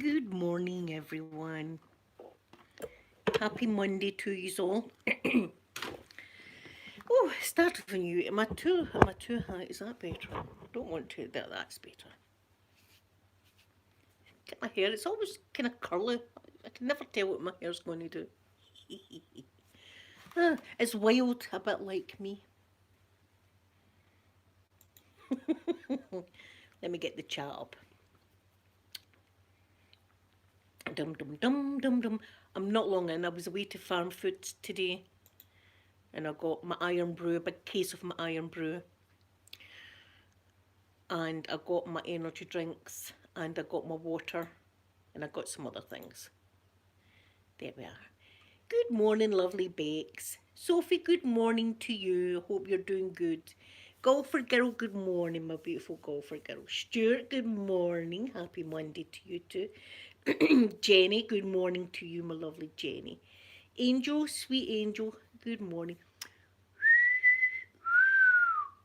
Good morning, everyone. Happy Monday to you all. Oh, start of a new. Am I too high? Is that better? Don't want to. That's better. Get my hair. It's always kind of curly. I can never tell what my hair's going to do. It's wild, a bit like me. Let me get the chat up. Dum dum dum dum dum. I'm not long in. I was away to Farm Foods today, and I got my iron brew, a big case of my iron brew, and I got my energy drinks, and I got my water, and I got some other things. There we are. Good morning, lovely bakes. Sophie, good morning to you. Hope you're doing good. Golfer girl, good morning, my beautiful golfer girl. Stuart, good morning. Happy Monday to you too. Jenny, good morning to you, my lovely Jenny. Angel, sweet angel, good morning.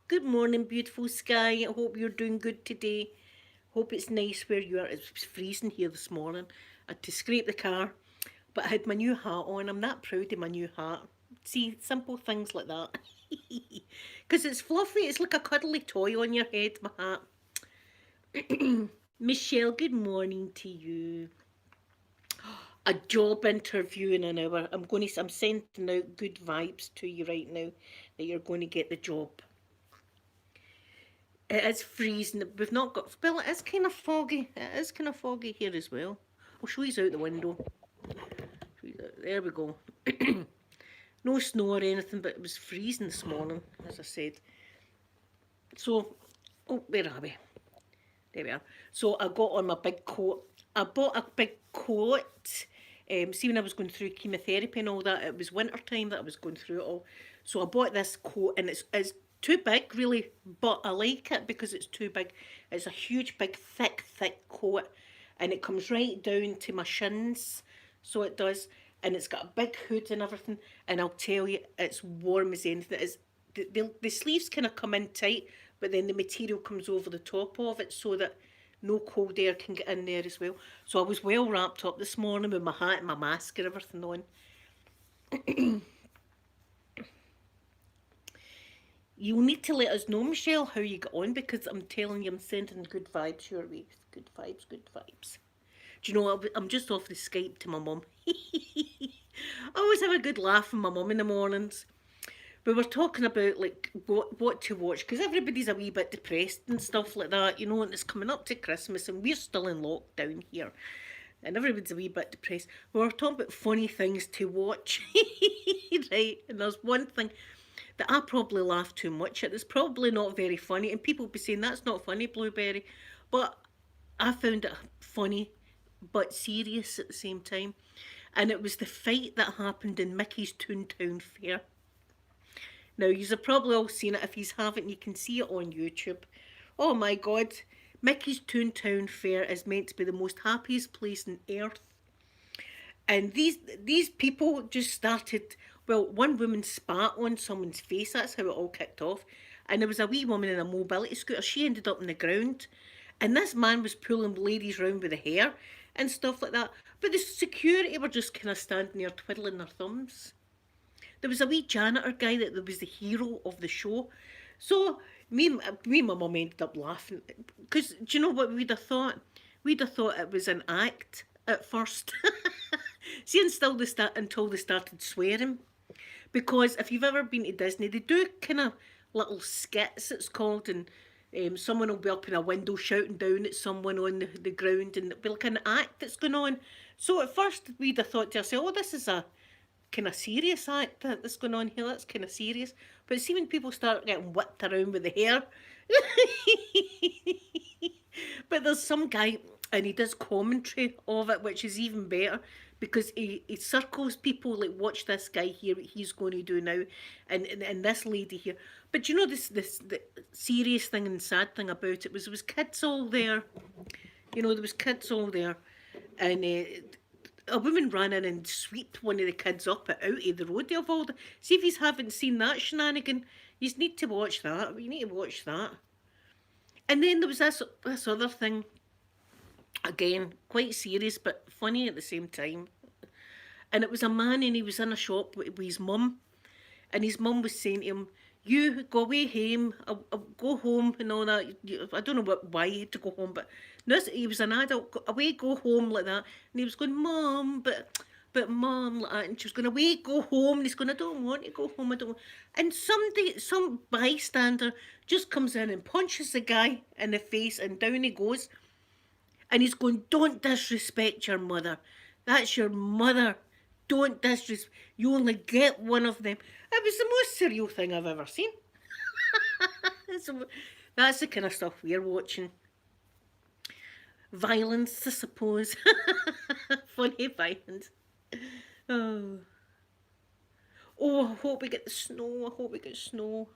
Good morning, beautiful sky. I hope you're doing good today. Hope it's nice where you are. It was freezing here this morning. I had to scrape the car, but I had my new hat on. I'm that proud of my new hat. See, simple things like that. Because it's fluffy. It's like a cuddly toy on your head, my hat. Michelle, good morning to you. A job interview in an hour. I'm sending out good vibes to you right now that you're going to get the job. It is freezing. We've not got. Well, it is kind of foggy. It is kind of foggy here as well. I'll show you out the window. There we go. No snow or anything, but it was freezing this morning, as I said. So, oh, where are we? There we are. So I got on my big coat. I bought a big coat. See, when I was going through chemotherapy and all that, it was winter time that I was going through it all. So I bought this coat, and it's too big, really, but I like it because it's too big. It's a huge, big, thick coat, and it comes right down to my shins. So it does, and it's got a big hood and everything. And I'll tell you, it's warm as anything. It's the sleeves kind of come in tight, but then the material comes over the top of it so that no cold air can get in there as well. So I was well wrapped up this morning with my hat and my mask and everything on. You'll need to let us know, Michelle, how you get on, because I'm telling you, I'm sending good vibes your way. Good vibes, good vibes. Do you know, I'm just off the Skype to my mum. I always have a good laugh with my mum in the mornings. We were talking about like what to watch, because everybody's a wee bit depressed and stuff like that, you know, and it's coming up to Christmas and we're still in lockdown here. And everybody's a wee bit depressed. We were talking about funny things to watch. Right? And there's one thing that I probably laugh too much at. It's probably not very funny. And people will be saying, that's not funny, Blueberry. But I found it funny, but serious at the same time. And it was the fight that happened in Mickey's Toontown Fair. Now, you've probably all seen it. If you haven't, you can see it on YouTube. Oh my God. Mickey's Toontown Fair is meant to be the most happiest place on earth. And these people just started, well, one woman spat on someone's face. That's how it all kicked off. And there was a wee woman in a mobility scooter. She ended up on the ground. And this man was pulling ladies round with the hair and stuff like that. But the security were just kind of standing there twiddling their thumbs. There was a wee janitor guy that was the hero of the show. So me and my mum ended up laughing. Because do you know what we'd have thought? We'd have thought it was an act at first. See, until they started swearing. Because if you've ever been to Disney, they do kind of little skits, it's called, and someone will be up in a window shouting down at someone on the ground, and it'll be like an act that's going on. So at first we'd have thought to ourselves, oh, this is a kind of serious act that's going on here, that's kind of serious. But see, when people start getting whipped around with the hair. But there's some guy, and he does commentary of it, which is even better, because he circles people like, watch this guy here, what he's going to do now, and this lady here. But you know, the serious thing and sad thing about it was there was kids all there. You know, there was kids all there, and a woman ran in and swept one of the kids up out of the road of all the. See, if you haven't seen that shenanigan, you need to watch that. You need to watch that. And then there was this other thing. Again, quite serious but funny at the same time. And it was a man, and he was in a shop with his mum, and his mum was saying to him, "You go away home, I'll go home and all that." I don't know why he had to go home, but this, he was an adult. Away, go home like that, and he was going, "Mum, but mum," like that, and she was going, "Away, go home," and he's going, "I don't want to go home, I don't." And some bystander just comes in and punches the guy in the face, and down he goes. And he's going, "Don't disrespect your mother. That's your mother. Don't disrespect. You only get one of them." It was the most surreal thing I've ever seen. So that's the kind of stuff we're watching. Violence, I suppose. Funny violence. Oh. Oh, I hope we get the snow. I hope we get snow.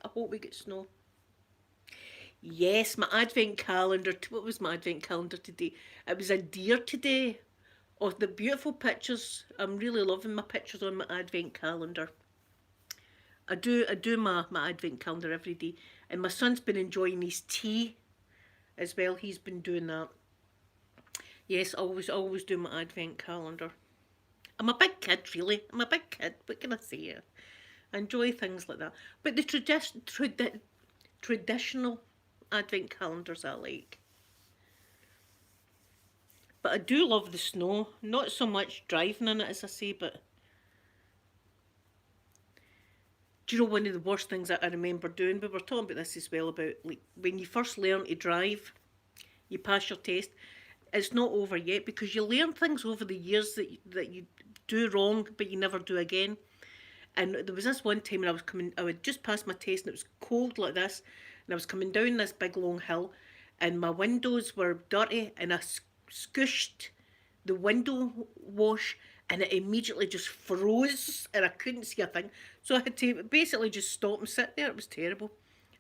I hope we get snow. Yes, my advent calendar. What was my advent calendar today? It was a deer today. Oh, the beautiful pictures. I'm really loving my pictures on my advent calendar. I do my advent calendar every day. And my son's been enjoying his tea as well. He's been doing that. Yes, always do my advent calendar. I'm a big kid, really. I'm a big kid. What can I say? I enjoy things like that. But the traditional advent calendars I like. But I do love the snow. Not so much driving in it, as I say, but do you know one of the worst things that I remember doing? We were talking about this as well, about like when you first learn to drive, you pass your test. It's not over yet because you learn things over the years that you do wrong, but you never do again. And there was this one time when I would just pass my test, and it was cold like this, and I was coming down this big long hill, and my windows were dirty, and I scooshed the window wash, and it immediately just froze, and I couldn't see a thing. So I had to basically just stop and sit there. It was terrible.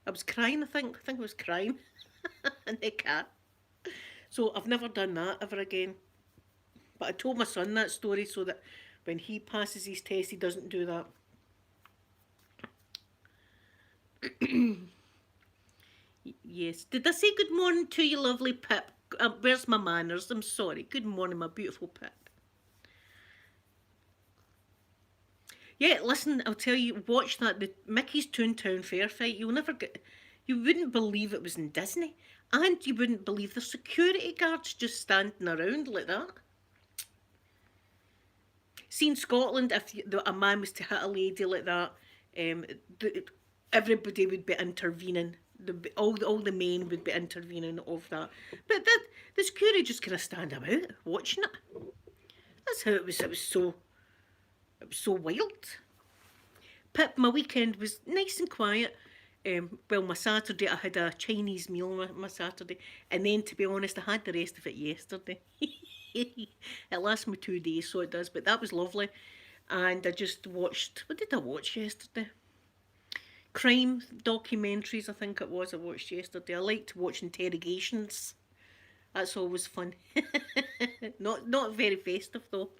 I was crying, I think. I think I was crying in the car. So I've never done that ever again. But I told my son that story so that when he passes his test, he doesn't do that. Yes. Did I say good morning to you, lovely Pip? Where's my manners? I'm sorry. Good morning, my beautiful Pip. Yeah, listen, I'll tell you, watch that, the Mickey's Toontown Fair fight. You'll never get, you wouldn't believe it was in Disney. And you wouldn't believe the security guards just standing around like that. See, in Scotland, if a man was to hit a lady like that, um, everybody would be intervening. All the men would be intervening of that. But the security just kind of stand about watching it. That's how it was. It was so wild. Pip, my weekend was nice and quiet. Well, my Saturday, I had a Chinese meal my Saturday, and then to be honest, I had the rest of it yesterday. It lasts me 2 days, so it does. But that was lovely, and I just watched. What did I watch yesterday? Crime documentaries, I think it was. I watched yesterday. I like to watch interrogations. That's always fun. Not very festive though.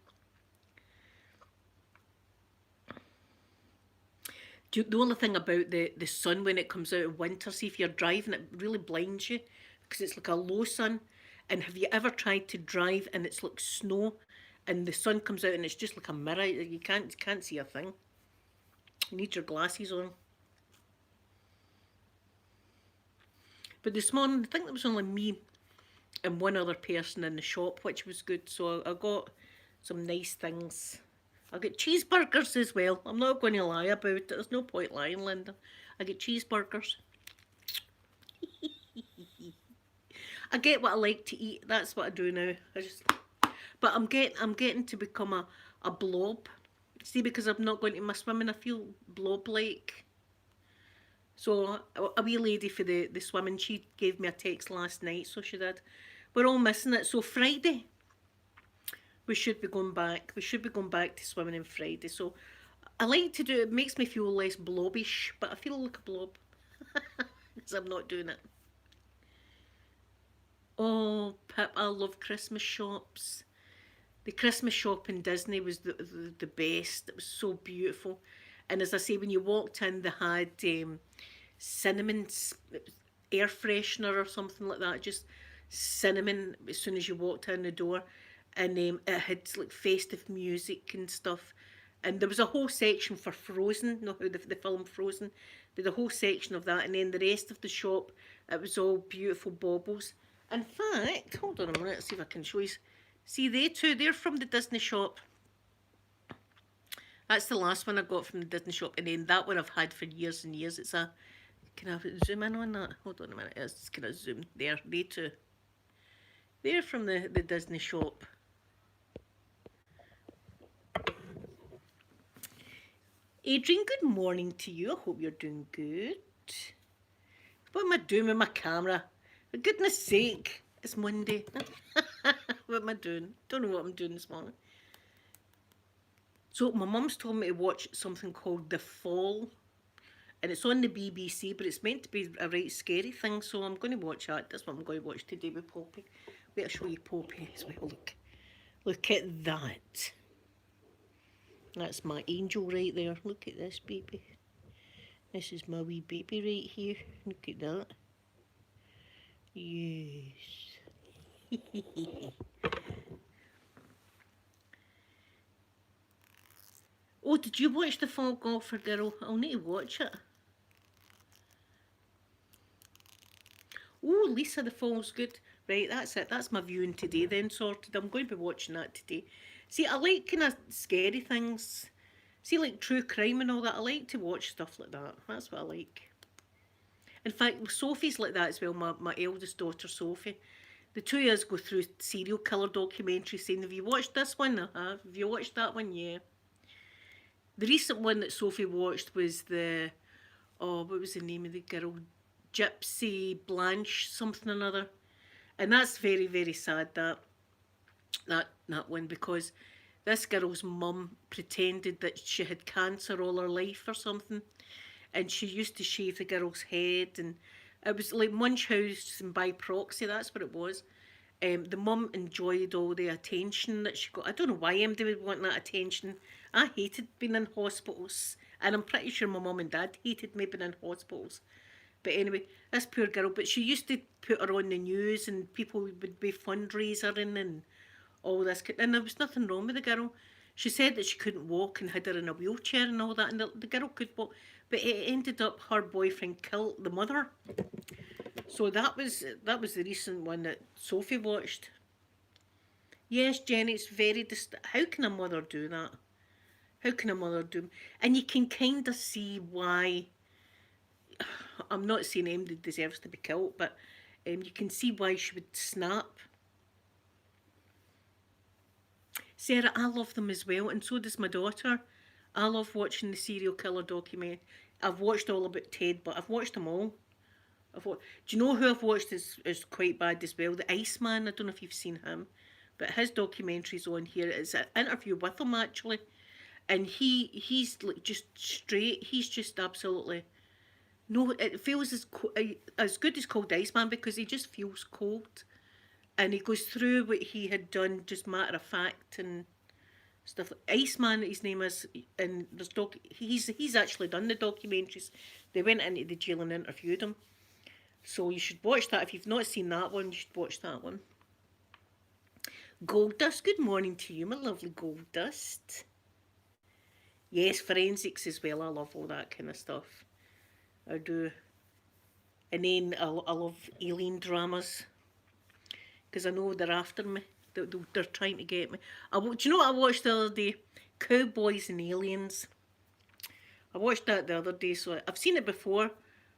The only thing about the sun when it comes out in winter, see if you're driving, it really blinds you because it's like a low sun. And have you ever tried to drive and it's like snow and the sun comes out and it's just like a mirror? You can't see a thing. You need your glasses on. But this morning, I think there was only me and one other person in the shop, which was good. So I got some nice things. I get cheeseburgers as well. I'm not going to lie about it. There's no point lying, Linda. I get cheeseburgers. I get what I like to eat. That's what I do now. But I'm getting to become a blob. See, because I'm not going to my swimming, I feel blob like. So a wee lady for the swimming, she gave me a text last night, so she did. We're all missing it. So Friday, we should be going back. We should be going back to swimming on Friday. So I like to do it. It makes me feel less blobbish, but I feel like a blob because I'm not doing it. Oh, Pip, I love Christmas shops. The Christmas shop in Disney was the best. It was so beautiful. And as I say, when you walked in, they had cinnamon air freshener or something like that. Just cinnamon as soon as you walked in the door, and it had like festive music and stuff. And there was a whole section for Frozen, you know how the film Frozen, did a whole section of that, and then the rest of the shop, it was all beautiful baubles. In fact, hold on a minute, see if I can show you. See, they two, they're from the Disney shop. That's the last one I got from the Disney shop, and then that one I've had for years and years. It's a, can I zoom in on that? Hold on a minute, it's kind of zoom there. They two, they're from the Disney shop. Adrian, good morning to you. I hope you're doing good. What am I doing with my camera? For goodness sake, it's Monday. What am I doing? Don't know what I'm doing this morning. So my mum's told me to watch something called The Fall, and it's on the BBC, but it's meant to be a right scary thing, so I'm going to watch that. That's what I'm going to watch today with Poppy. Wait, I'll show you Poppy as well. Look at that. That's my angel right there. Look at this baby. This is my wee baby right here. Look at that. Yes. Oh, did you watch The Fall Golfer Girl? I'll need to watch it. Oh, Lisa the Fall's good. Right, that's it. That's my viewing today then sorted. I'm going to be watching that today. See, I like kind of scary things. See, like true crime and all that. I like to watch stuff like that. That's what I like. In fact, Sophie's like that as well, my eldest daughter, Sophie. The two of us go through serial killer documentaries saying, have you watched this one? I have. Have you watched that one? Yeah. The recent one that Sophie watched was the, oh, what was the name of the girl? Gypsy Blanche something or another. And that's very, very sad, that one, because this girl's mum pretended that she had cancer all her life or something, and she used to shave the girl's head, and it was like Munchausen by proxy. That's what it was. The mum enjoyed all the attention that she got. I don't know why MD would want that attention. I hated being in hospitals, and I'm pretty sure my mum and dad hated me being in hospitals. But anyway, this poor girl, but she used to put her on the news, and people would be fundraising and all this. And there was nothing wrong with the girl. She said that she couldn't walk and had her in a wheelchair and all that, and the girl could walk. But it ended up her boyfriend killed the mother. So that was the recent one that Sophie watched. Yes, Jenny, it's very how can a mother do that? How can a mother do? And you can kind of see why. I'm not saying Emily deserves to be killed, but you can see why she would snap. Sarah, I love them as well, and so does my daughter. I love watching the serial killer documentary. I've watched all about Ted, but I've watched them all. Do you know who I've watched is quite bad as well? The Iceman. I don't know if you've seen him, but his documentary's on here. It's an interview with him actually, and he's like just straight. He's just absolutely no. It feels as good as Cold Iceman because he just feels cold, and he goes through what he had done, just matter of fact and stuff. Iceman, his name is, and he's actually done the documentaries. They went into the jail and interviewed him. So you should watch that. If you've not seen that one, you should watch that one. Gold Dust, good morning to you, my lovely Gold Dust. Yes, forensics as well. I love all that kind of stuff. I do. And then I love alien dramas because I know they're after me. They're trying to get me. Do you know what I watched the other day? Cowboys and Aliens. I watched that the other day, so I've seen it before.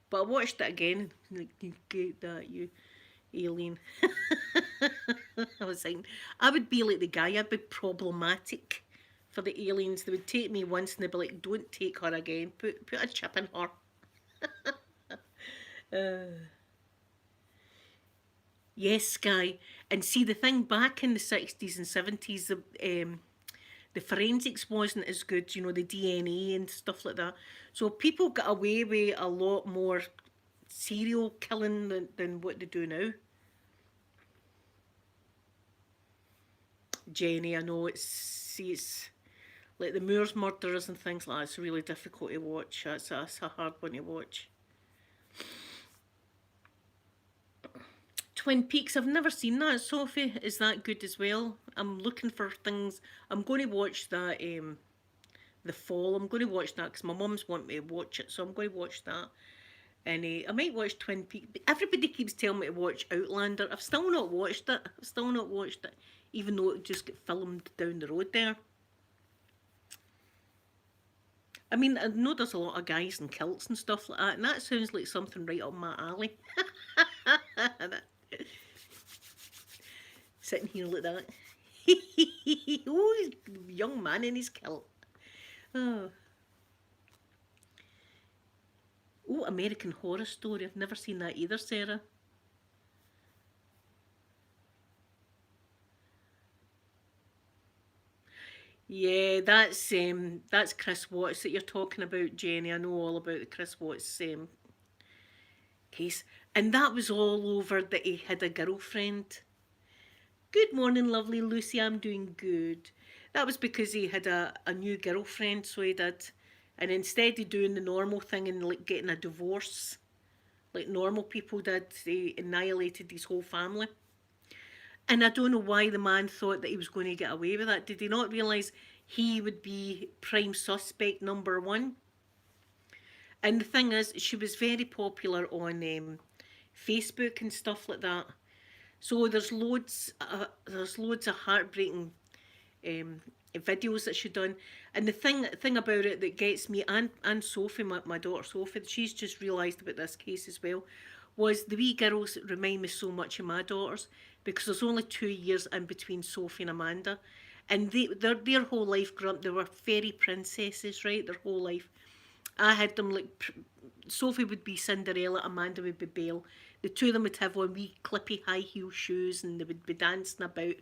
But I watched it again. Like, you get that, you alien. I was saying, I would be like the guy. I'd be problematic for the aliens. They would take me once and they'd be like, don't take her again. Put a chip in her. Yes, Sky. And see, the thing back in the 60s and 70s, the forensics wasn't as good, you know, the DNA and stuff like that. So people got away with a lot more serial killing than what they do now. Jenny, I know it's like the Moors murderers and things like that. It's really difficult to watch. That's a hard one to watch. Twin Peaks, I've never seen that. Sophie, is that good as well? I'm looking for things. I'm going to watch that. The Fall. I'm going to watch that because my mum's want me to watch it, so I'm going to watch that. And I might watch Twin Peaks. Everybody keeps telling me to watch Outlander. I've still not watched it. I've still not watched it, even though it just got filmed down the road there. I mean, I know there's a lot of guys in kilts and stuff like that, and that sounds like something right up my alley. Sitting here like that. Oh, young man in his kilt. Oh. Oh, American Horror Story. I've never seen that either, Sarah. Yeah, that's Chris Watts that you're talking about, Jenny. I know all about the Chris Watts case, and that was all over that he had a girlfriend. Good morning, lovely Lucy. I'm doing good. That was because he had a new girlfriend, so he did, and instead of doing the normal thing and like getting a divorce, like normal people did, he annihilated his whole family. And I don't know why the man thought that he was going to get away with that. Did he not realise he would be prime suspect number one? And the thing is, she was very popular on Facebook and stuff like that. So there's loads of heartbreaking videos that she done. And the thing about it that gets me and Sophie, my daughter Sophie, she's just realised about this case as well, was the wee girls remind me so much of my daughters because there's only 2 years in between Sophie and Amanda. And their whole life growing up, they were fairy princesses, right? Their whole life. I had them like Sophie would be Cinderella, Amanda would be Belle. The two of them would have on wee clippy high heel shoes and they would be dancing about.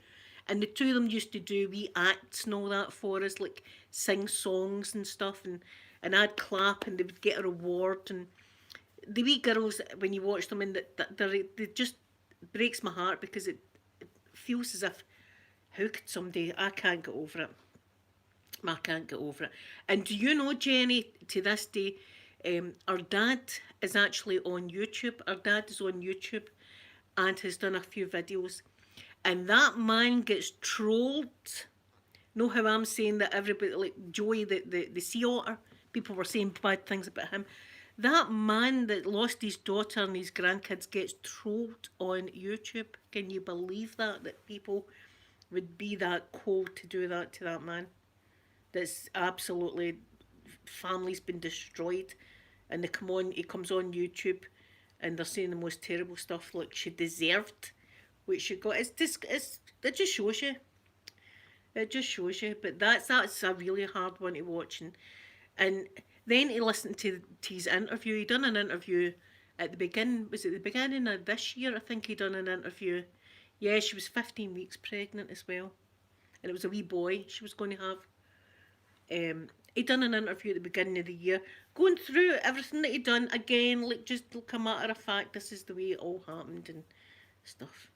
And the two of them used to do wee acts and all that for us, like sing songs and stuff. And I'd clap and they would get a reward. And the wee girls, when you watch them, and they just breaks my heart because it feels as if, how could somebody, I can't get over it. I can't get over it. And do you know, Jenny, to this day, our dad is actually on YouTube. Our dad is on YouTube and has done a few videos. And that man gets trolled. Know how I'm saying that everybody, like Joey, the sea otter, people were saying bad things about him. That man that lost his daughter and his grandkids gets trolled on YouTube. Can you believe that? That people would be that cold to do that to that man? That's absolutely, family's been destroyed, and he comes on YouTube, and they're saying the most terrible stuff like she deserved what she got. It just shows you. It just shows you. But that's a really hard one to watch, and then to listen to his interview. He done an interview at the beginning. Was it the beginning of this year? I think he done an interview. Yeah, she was 15 weeks pregnant as well, and it was a wee boy she was going to have. He done an interview at the beginning of the year, going through everything that he done again, like just like a matter of fact, this is the way it all happened and stuff.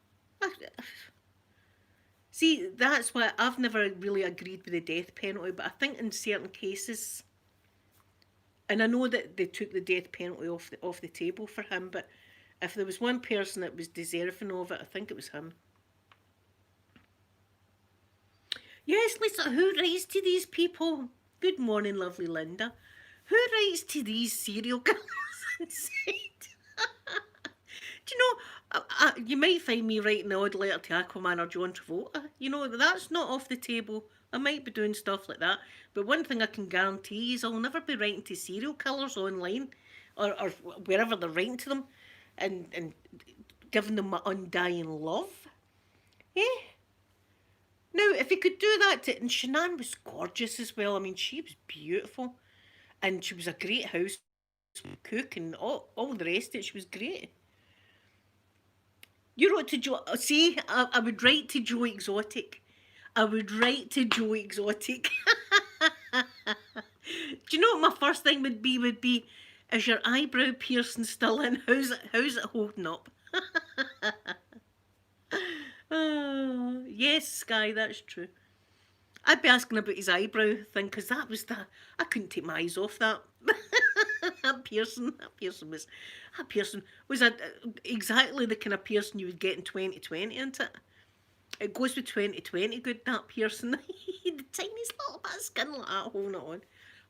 See, that's why I've never really agreed with the death penalty, but I think in certain cases, and I know that they took the death penalty off the table for him, but if there was one person that was deserving of it, I think it was him. Yes, Lisa, who writes to these people? Good morning, lovely Linda. Who writes to these serial killers inside? Do you know, you might find me writing an odd letter to Aquaman or John Travolta. You know, that's not off the table. I might be doing stuff like that. But one thing I can guarantee is I'll never be writing to serial killers online or wherever they're writing to them and giving them my undying love. Eh? Now, if he could do that to, and Shanann was gorgeous as well. I mean, she was beautiful, and she was a great house cook, and all the rest of it. She was great. You wrote to Joe. See, I would write to Joe Exotic. I would write to Joe Exotic. Do you know what my first thing would be? Is your eyebrow piercing still in? How's it holding up? Yes, Sky, that's true. I'd be asking about his eyebrow thing because that was I couldn't take my eyes off that. that Pearson was exactly the kind of Pearson you would get in 2020, isn't it? It goes with 2020 good, that Pearson. The tiniest little bit of skin like that holding it on.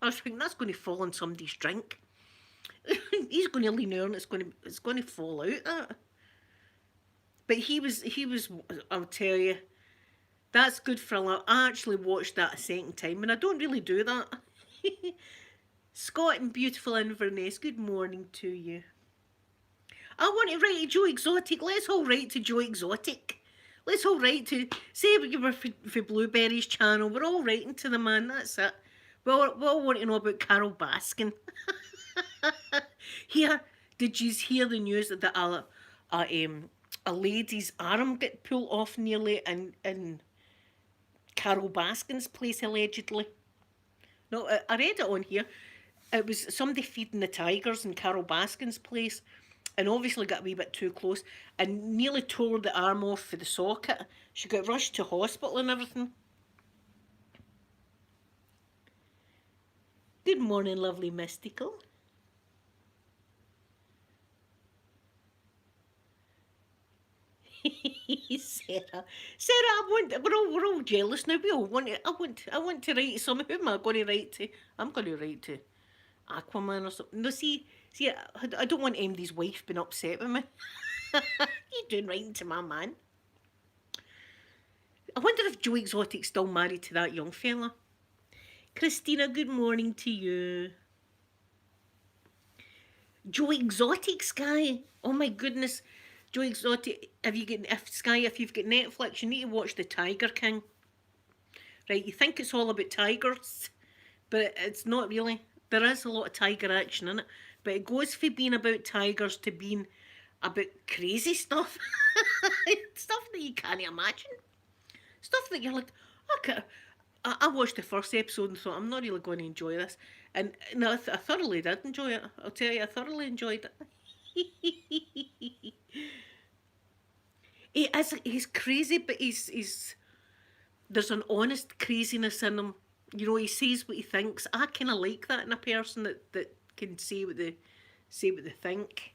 I was thinking that's going to fall in somebody's drink. He's going to lean over and it's going to fall out that. But he was. I'll tell you, that's good for a lot. I actually watched that a second time, and I don't really do that. Scott and beautiful Inverness, good morning to you. I want to write to Joe Exotic. Let's all write to Joe Exotic. Let's all write to, say we were for Blueberry's channel. We're all writing to the man. That's it. We all want to know about Carol Baskin. Here, did you hear the news that a lady's arm got pulled off nearly in Carol Baskin's place allegedly? No, I read it on here. It was somebody feeding the tigers in Carol Baskin's place, and obviously got a wee bit too close and nearly tore the arm off for the socket. She got rushed to hospital and everything. Good morning, lovely mystical. Sarah, we're all jealous now. We all want it. I want to write to someone. Who am I going to write to? I'm going to write to Aquaman or something. No, see, I don't want MD's wife being upset with me. You doing writing to my man? I wonder if Joe Exotic's still married to that young fella. Christina, good morning to you. Joe Exotic, Sky. Oh my goodness. Joe Exotic, if you've got Netflix, you need to watch The Tiger King. Right, you think it's all about tigers, but it's not really. There is a lot of tiger action in it, but it goes from being about tigers to being about crazy stuff. Stuff that you can't imagine. Stuff that you're like, okay. I watched the first episode and thought, I'm not really going to enjoy this. And no, I thoroughly did enjoy it. I'll tell you, I thoroughly enjoyed it. He's crazy, but he's there's an honest craziness in him. You know, he says what he thinks. I kind of like that in a person that can say what they think.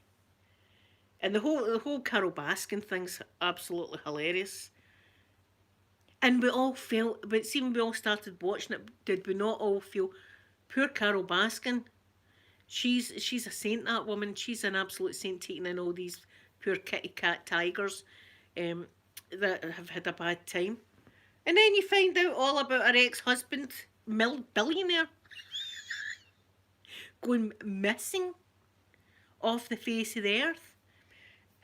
And the whole Carol Baskin thing's absolutely hilarious. And we all felt, but see, when we all started watching it, did we not all feel, poor Carol Baskin? She's a saint, that woman. She's an absolute saint, taking in all these poor kitty cat tigers that have had a bad time. And then you find out all about her ex-husband, billionaire, going missing off the face of the earth.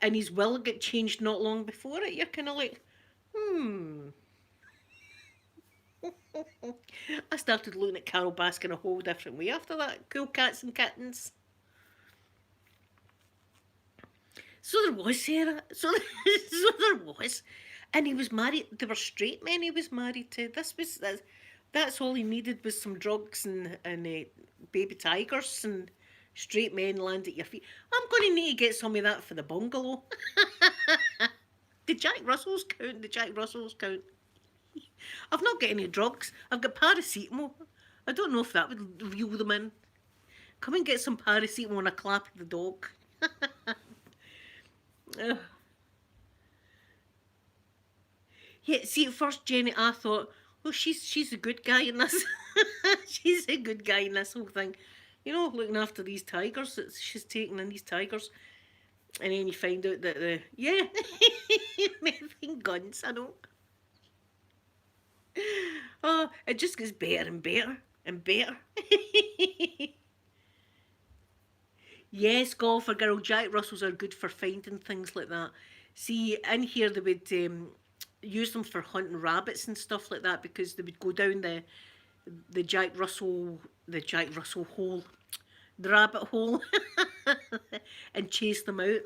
And his will got changed not long before it. You're kind of like, I started looking at Carol Baskin a whole different way after that. Cool cats and kittens. So there was, Sarah. So there was. And he was married. They were straight men he was married to. That's all he needed was some drugs and baby tigers, and straight men land at your feet. I'm going to need to get some of that for the bungalow. Did Jack Russells count? I've not got any drugs. I've got paracetamol. I don't know if that would reel them in. Come and get some paracetamol and a clap at the dog. Yeah, see, at first, Jenny, I thought, well, she's a good guy in this. She's a good guy in this whole thing. You know, looking after these tigers. She's taking in these tigers. And then you find out that yeah, methane guns, I know. Oh, it just gets better and better and better. Yes, golfer girl, Jack Russells are good for finding things like that. See, in here they would use them for hunting rabbits and stuff like that, because they would go down the Jack Russell hole, the rabbit hole, and chase them out.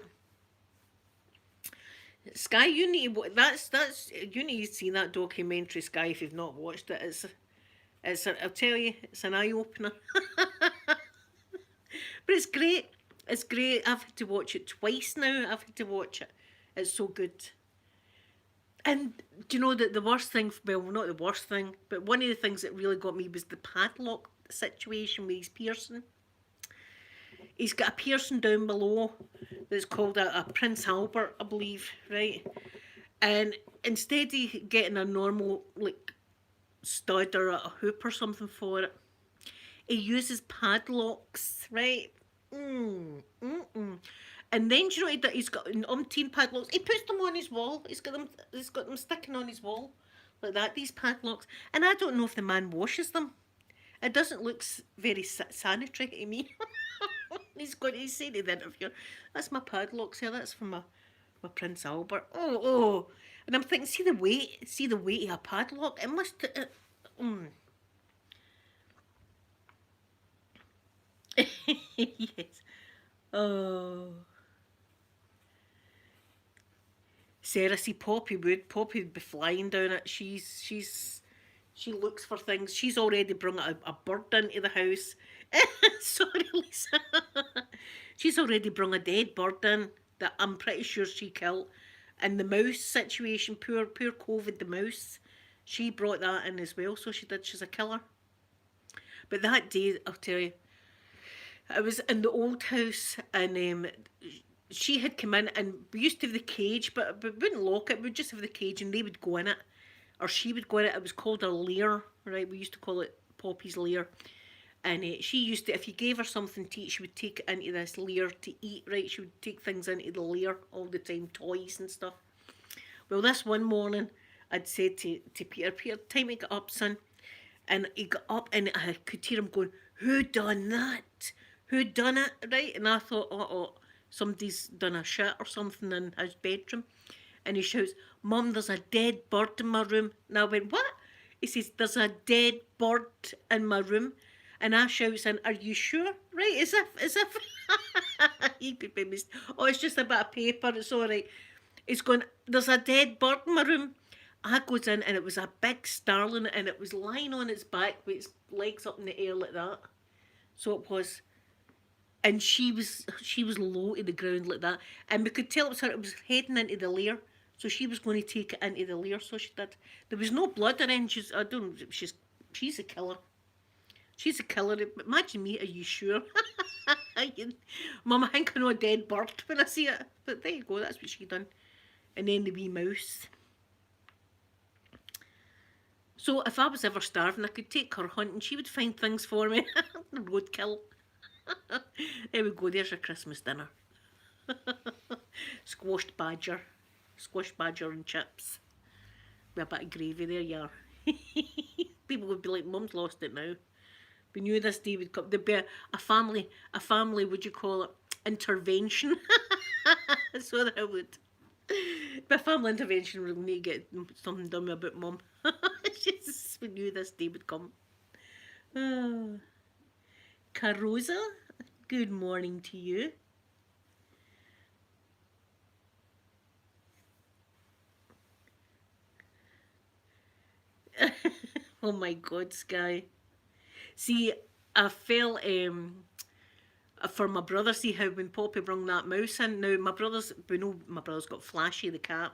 Sky, you need you need to see that documentary, Sky, if you've not watched it. I'll tell you, it's an eye opener. But it's great. It's great. I've had to watch it twice now. I've had to watch it. It's so good. And do you know that the worst thing, well, not the worst thing, but one of the things that really got me was the padlock situation with his Pearson. He's got a piercing down below that's called a Prince Albert, I believe, right? And instead of getting a normal like stud or a hoop or something for it, he uses padlocks, right? Mm. And then do you know what he does? He's got umpteen padlocks. He puts them on his wall. He's got them. He's got them sticking on his wall like that. These padlocks, and I don't know if the man washes them. It doesn't look very sanitary to me. He's going to say to the interviewer, "That's my padlocks here. That's from my Prince Albert." Oh. And I'm thinking, see the weight of a padlock. It must. Yes. Oh. Sarah, see Poppy would be flying down it. She looks for things. She's already brought a bird into the house. Sorry, Lisa. She's already brought a dead bird in that I'm pretty sure she killed. And the mouse situation, poor COVID, the mouse, she brought that in as well. So she did. She's a killer. But that day, I'll tell you, I was in the old house and she had come in and we used to have the cage, but we wouldn't lock it. We'd just have the cage and they would go in it, or she would go in it. It was called a lair, right? We used to call it Poppy's lair. And she used to, if you gave her something to eat, she would take it into this lair to eat, right? She would take things into the lair all the time, toys and stuff. Well, this one morning, I'd said to Peter, time to get up, son. And he got up and I could hear him going, who done that? Who done it, right? And I thought, somebody's done a shit or something in his bedroom. And he shouts, Mum, there's a dead bird in my room. And I went, what? He says, there's a dead bird in my room. And I shouts in, are you sure? Right, as if he could be missed. Oh, it's just a bit of paper, it's all right. He's going, there's a dead bird in my room. I goes in and it was a big starling and it was lying on its back with its legs up in the air like that. So it was. And she was low to the ground like that. And we could tell it was heading into the lair. So she was going to take it into the lair, so she did. There was no blood or anything. She's a killer. She's a killer. Imagine me, are you sure? Mum, I think I know a dead bird when I see it. But there you go, that's what she done. And then the wee mouse. So if I was ever starving, I could take her hunting. She would find things for me. Roadkill. There we go, there's your Christmas dinner. Squashed badger and chips. With a bit of gravy, there you are. People would be like, Mum's lost it now. We knew this day would come. There'd be a family, would you call it, intervention. So that would. By family intervention, we'll need to get something done about Mum. We knew this day would come. Carosa, good morning to you. Oh my God, Sky. See, I felt for my brother, see how when Poppy brung that mouse in. Now, we know my brother's got Flashy the cat,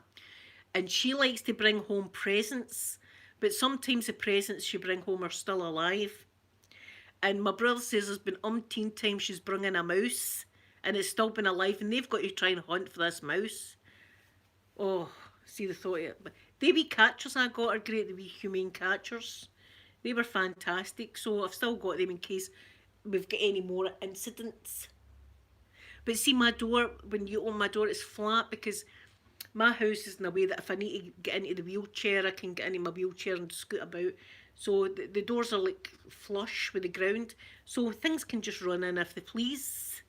and she likes to bring home presents, but sometimes the presents she bring home are still alive. And my brother says there's been umpteen times she's brung in a mouse, and it's still been alive, and they've got to try and hunt for this mouse. Oh, see the thought of it. But the wee catchers I got are great, the wee humane catchers. They were fantastic, so I've still got them in case we've got any more incidents. But see, my door, when you open my door, it's flat because my house is in a way that if I need to get into the wheelchair, I can get into my wheelchair and scoot about. So the doors are like flush with the ground, so things can just run in if they please.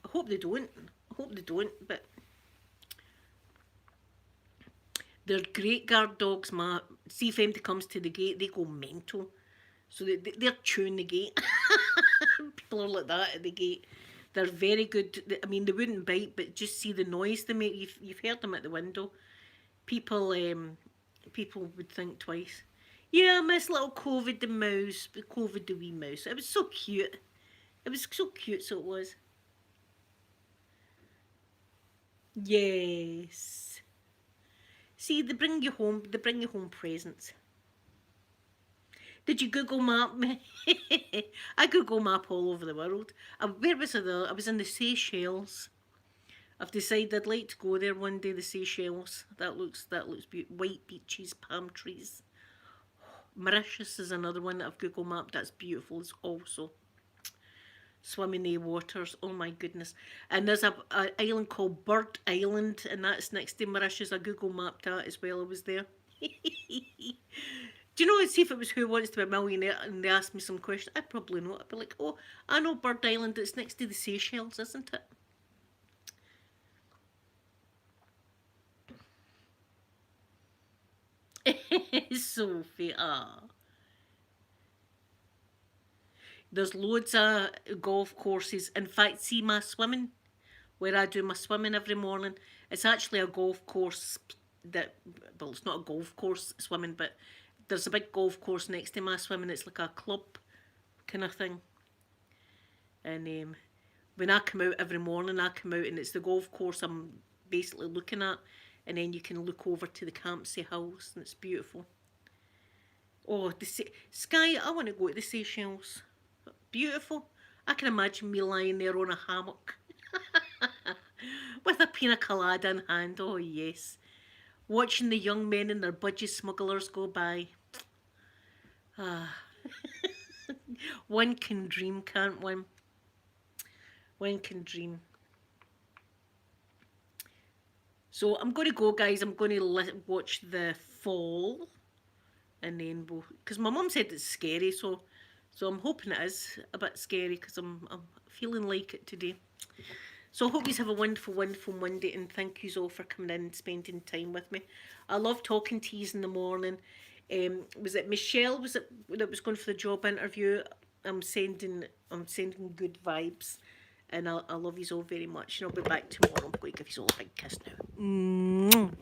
I hope they don't. But they're great guard dogs. See if anybody comes to the gate, they go mental. So they're chewing the gate. People are like that at the gate. They're very good. I mean, they wouldn't bite, but just see the noise they make. You've heard them at the window. People would think twice. Yeah, I miss little COVID the mouse, COVID the wee mouse. It was so cute. It was so cute, so it was. Yes. See, they bring you home presents. Did you Google Map me? I Google Map all over the world. Where was I? I was in the Seychelles. I've decided I'd like to go there one day. The Seychelles. That looks beautiful. White beaches, palm trees. Mauritius is another one that I've Google mapped. That's beautiful. It's also swimming in the waters. Oh my goodness! And there's a island called Bird Island, and that's next to Mauritius. I Google mapped that as well. I was there. Do you know? See if it was Who Wants to Be a Millionaire, and they asked me some questions. I probably know. I'd be like, oh, I know Bird Island. It's next to the Seychelles, isn't it? Sophie, ah. There's loads of golf courses. In fact, see my swimming, where I do my swimming every morning. It's actually a golf course that, well, it's not a golf course swimming, but there's a big golf course next to my swimming. It's like a club kind of thing. And when I come out every morning, I come out and it's the golf course I'm basically looking at. And then you can look over to the Campsie Hills and it's beautiful. Oh, Sky, I want to go to the Seychelles. Beautiful. I can imagine me lying there on a hammock with a pina colada in hand. Oh, yes. Watching the young men and their budgie smugglers go by. Ah. One can dream, can't one? One can dream. So I'm going to go, guys. I'm going to watch The Fall. And then we'll... Because my mum said it's scary, so I'm hoping it is a bit scary because I'm feeling like it today. So I hope you have a wonderful, wonderful Monday, and thank you all for coming in and spending time with me. I love talking to you in the morning. Was it Michelle? Was it that was going for the job interview? I'm sending good vibes, and I love you all very much. And I'll be back tomorrow. I'm going to give you all a big kiss now.